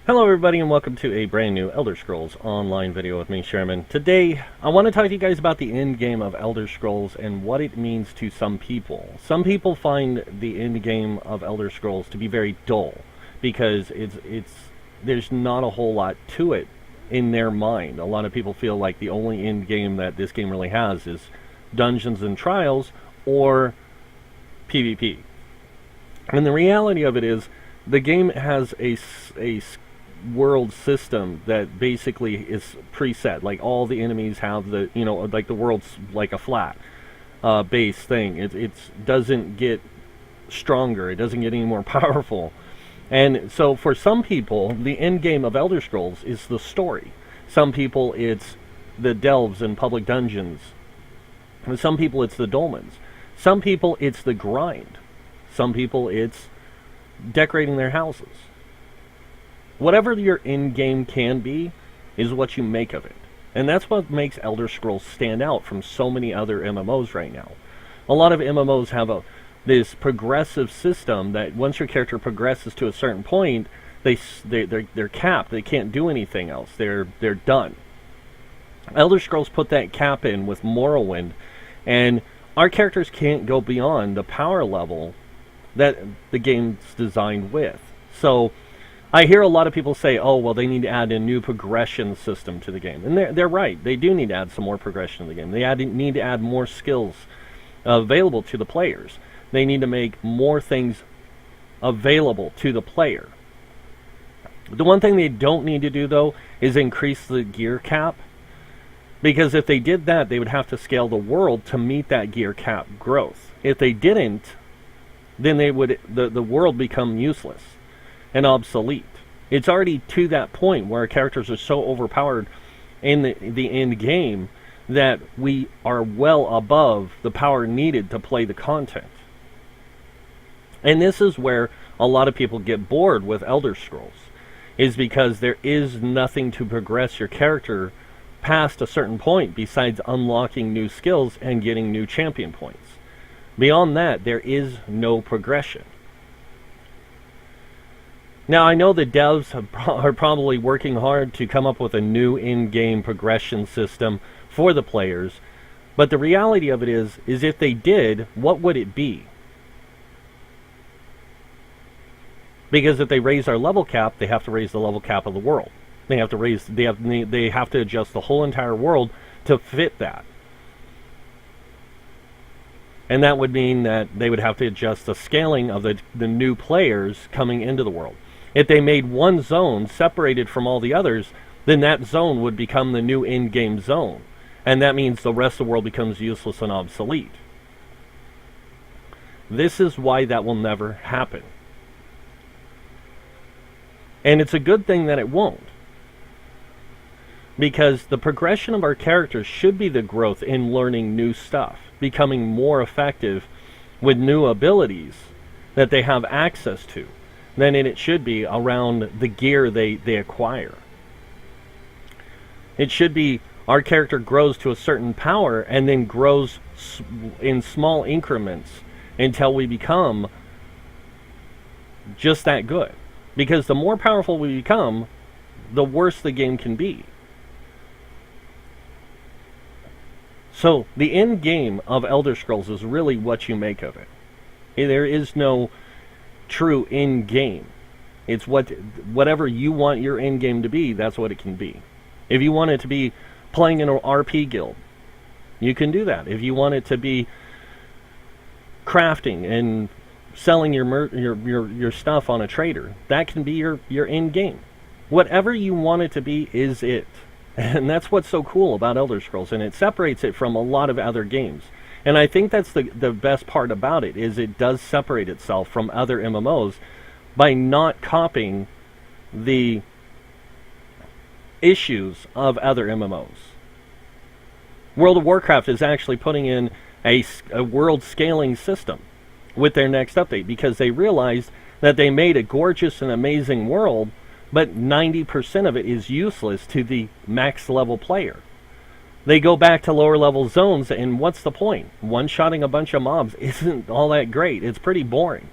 Hello everybody and welcome to a brand new Elder Scrolls Online video with me, Sherman. Today, I want to talk to you guys about the end game of Elder Scrolls and what it means to some people. Some people find the end game of Elder Scrolls to be very dull because there's not a whole lot to it in their mind. A lot of people feel like the only end game that this game really has is Dungeons and Trials or PvP. And the reality of it is the game has a world system that basically is preset. Like all the enemies have the, like the world's like a flat base thing. It doesn't get stronger. It doesn't get any more powerful. And so for some people, the end game of Elder Scrolls is the story. Some people it's the delves and public dungeons. And some people it's the dolmens. Some people it's the grind. Some people it's decorating their houses. Whatever your end game can be is what you make of it. And that's what makes Elder Scrolls stand out from so many other MMOs right now. A lot of MMOs have this progressive system that once your character progresses to a certain point, they're capped. They can't do anything else. They're done. Elder Scrolls put that cap in with Morrowind, and our characters can't go beyond the power level that the game's designed with. So I hear a lot of people say, oh, well, they need to add a new progression system to the game. And they're right. They do need to add some more progression to the game. They need to add more skills available to the players. They need to make more things available to the player. The one thing they don't need to do, though, is increase the gear cap. Because if they did that, they would have to scale the world to meet that gear cap growth. If they didn't, then the world become useless and obsolete. It's already to that point where our characters are so overpowered in the end game that we are well above the power needed to play the content. And this is where a lot of people get bored with Elder Scrolls, is because there is nothing to progress your character past a certain point besides unlocking new skills and getting new champion points. Beyond that, there is no progression. Now, I know the devs are probably working hard to come up with a new in-game progression system for the players, but the reality of it is if they did, what would it be? Because if they raise our level cap, they have to raise the level cap of the world. They have to adjust the whole entire world to fit that. And that would mean that they would have to adjust the scaling of the new players coming into the world. If they made one zone separated from all the others, then that zone would become the new in-game zone. And that means the rest of the world becomes useless and obsolete. This is why that will never happen. And it's a good thing that it won't. Because the progression of our characters should be the growth in learning new stuff, becoming more effective with new abilities that they have access to, than it should be around the gear they acquire. It should be our character grows to a certain power and then grows in small increments until we become just that good. Because the more powerful we become, the worse the game can be. So the end game of Elder Scrolls is really what you make of it. There is no true end game. It's whatever you want your end game to be, that's what it can be. If you want it to be playing in an RP guild, you can do that. If you want it to be crafting and selling your stuff on a trader, that can be your end game. Whatever you want it to be is it. And that's what's so cool about Elder Scrolls, and it separates it from a lot of other games. And I think that's the best part about it, is it does separate itself from other MMOs by not copying the issues of other MMOs. World of Warcraft is actually putting in a world scaling system with their next update, because they realized that they made a gorgeous and amazing world, but 90% of it is useless to the max level player. They go back to lower level zones, and what's the point? One-shotting a bunch of mobs isn't all that great. It's pretty boring.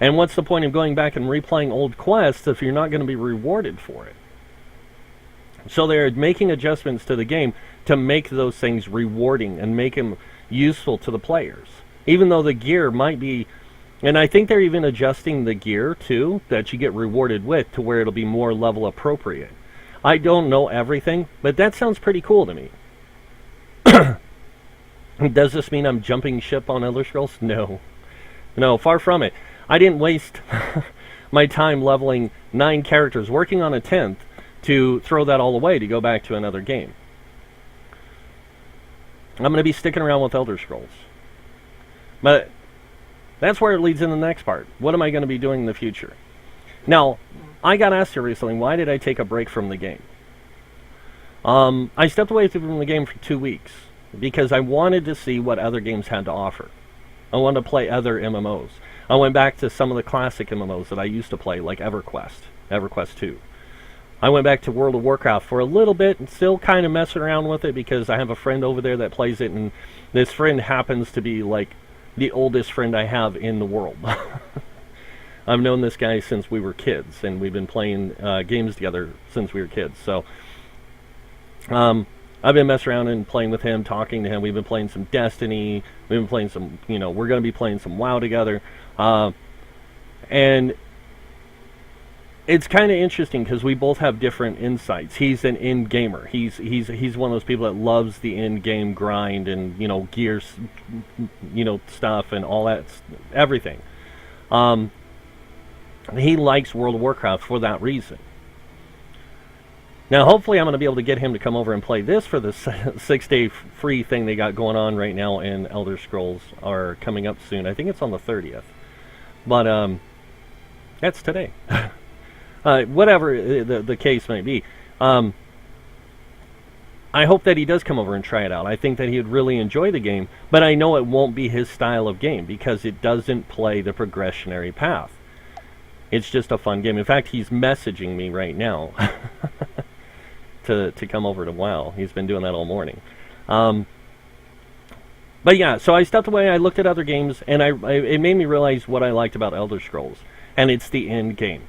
And what's the point of going back and replaying old quests if you're not going to be rewarded for it? So they're making adjustments to the game to make those things rewarding and make them useful to the players. Even though the gear might be, and I think they're even adjusting the gear too that you get rewarded with to where it'll be more level appropriate. I don't know everything, but that sounds pretty cool to me. Does this mean I'm jumping ship on Elder Scrolls? No. No, far from it. I didn't waste my time leveling 9 characters, working on a 10th, to throw that all away to go back to another game. I'm going to be sticking around with Elder Scrolls. But that's where it leads into the next part. What am I going to be doing in the future? Now, I got asked here recently, why did I take a break from the game? I stepped away from the game for 2 weeks because I wanted to see what other games had to offer. I wanted to play other MMOs. I went back to some of the classic MMOs that I used to play, like EverQuest 2. I went back to World of Warcraft for a little bit and still kind of messing around with it because I have a friend over there that plays it, and this friend happens to be like the oldest friend I have in the world. I've known this guy since we were kids, and we've been playing games together since we were kids. So I've been messing around and playing with him, talking to him. We've been playing some Destiny. We've been playing some, we're going to be playing some WoW together. And it's kind of interesting because we both have different insights. He's an end gamer. He's one of those people that loves the end game grind and gears, stuff and all that, everything. He likes World of Warcraft for that reason. Now, hopefully, I'm going to be able to get him to come over and play this for the 6-day free thing they got going on right now in Elder Scrolls, are coming up soon. I think it's on the 30th, but that's today. Whatever the case may be, I hope that he does come over and try it out. I think that he would really enjoy the game, but I know it won't be his style of game because it doesn't play the progressionary path. It's just a fun game. In fact, he's messaging me right now to come over to WoW. He's been doing that all morning. But yeah, so I stepped away, I looked at other games, and it made me realize what I liked about Elder Scrolls, and it's the end game.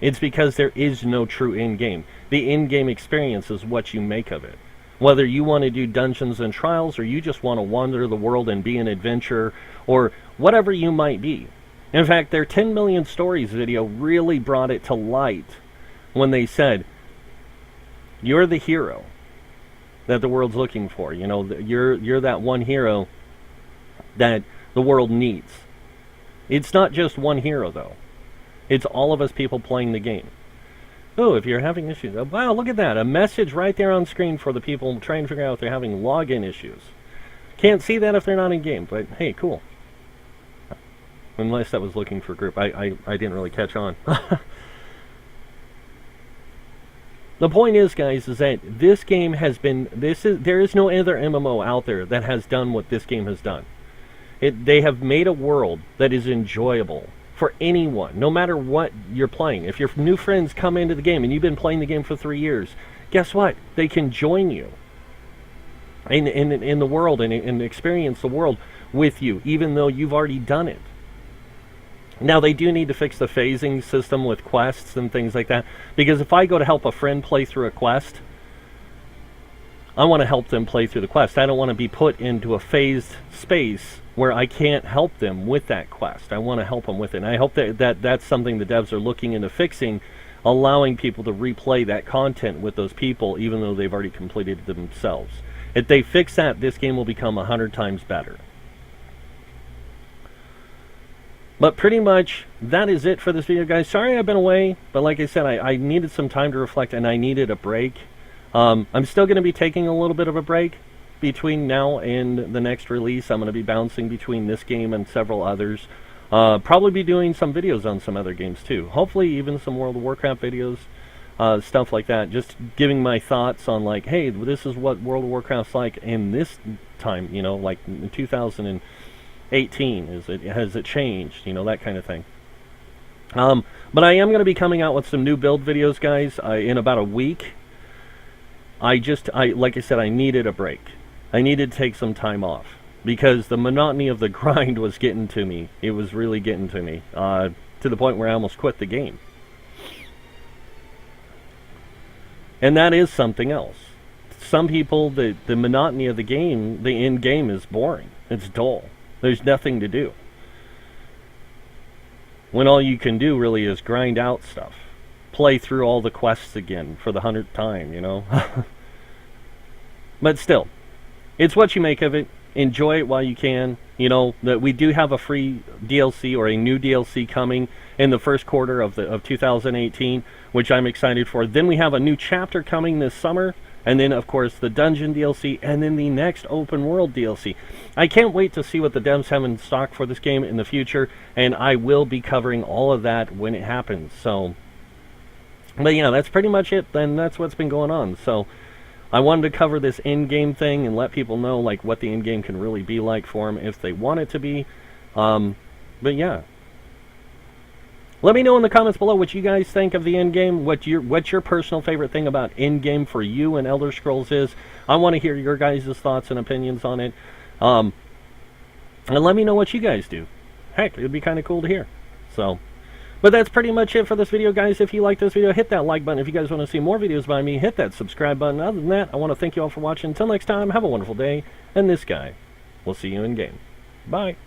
It's because there is no true end game. The end game experience is what you make of it. Whether you want to do dungeons and trials, or you just want to wander the world and be an adventurer, or whatever you might be. In fact, their 10 Million Stories video really brought it to light when they said, you're the hero that the world's looking for. You're that one hero that the world needs. It's not just one hero, though. It's all of us people playing the game. Oh, if you're having issues. Oh, wow, look at that. A message right there on screen for the people trying to figure out if they're having login issues. Can't see that if they're not in game, but hey, cool. Unless that was looking for group. I didn't really catch on. The point is, guys, is that this game has been... there is no other MMO out there that has done what this game has done. They have made a world that is enjoyable for anyone, no matter what you're playing. If your new friends come into the game and you've been playing the game for 3 years, guess what? They can join you in the world and experience the world with you, even though you've already done it. Now, they do need to fix the phasing system with quests and things like that, because if I go to help a friend play through a quest, I want to help them play through the quest. I don't want to be put into a phased space where I can't help them with that quest. I want to help them with it. And I hope that's something the devs are looking into fixing, allowing people to replay that content with those people, even though they've already completed it themselves. If they fix that, this game will become 100 times better. But pretty much, that is it for this video, guys. Sorry I've been away, but like I said, I needed some time to reflect, and I needed a break. I'm still going to be taking a little bit of a break between now and the next release. I'm going to be bouncing between this game and several others. Probably be doing some videos on some other games, too. Hopefully even some World of Warcraft videos, stuff like that. Just giving my thoughts on, like, hey, this is what World of Warcraft's like in this time, like in 2018. Has it changed? That kind of thing. But I am going to be coming out with some new build videos, guys, in about a week. Like I said, I needed a break. I needed to take some time off. because the monotony of the grind was getting to me. It was really getting to me, to the point where I almost quit the game. And that is something else. Some people, the monotony of the game, the end game is boring. It's dull. There's nothing to do. When all you can do really is grind out stuff. Play through all the quests again for the 100th time, you know? But still, it's what you make of it. Enjoy it while you can. You know, that we do have a free DLC or a new DLC coming in the first quarter of 2018, which I'm excited for. Then we have a new chapter coming this summer, and then of course the dungeon DLC, and then the next open world DLC. I can't wait to see what the devs have in stock for this game in the future, and I will be covering all of that when it happens. So, but yeah, that's pretty much it. Then that's what's been going on. So I wanted to cover this in-game thing and let people know like what the in-game can really be like for them if they want it to be. But yeah, let me know in the comments below what you guys think of the in-game. What your personal favorite thing about in-game for you and Elder Scrolls is. I want to hear your guys' thoughts and opinions on it. And let me know what you guys do. Heck, it would be kind of cool to hear. So, but that's pretty much it for this video, guys. If you like this video, hit that like button. If you guys want to see more videos by me, hit that subscribe button. Other than that, I want to thank you all for watching. Until next time, have a wonderful day. And this guy will see you in game. Bye.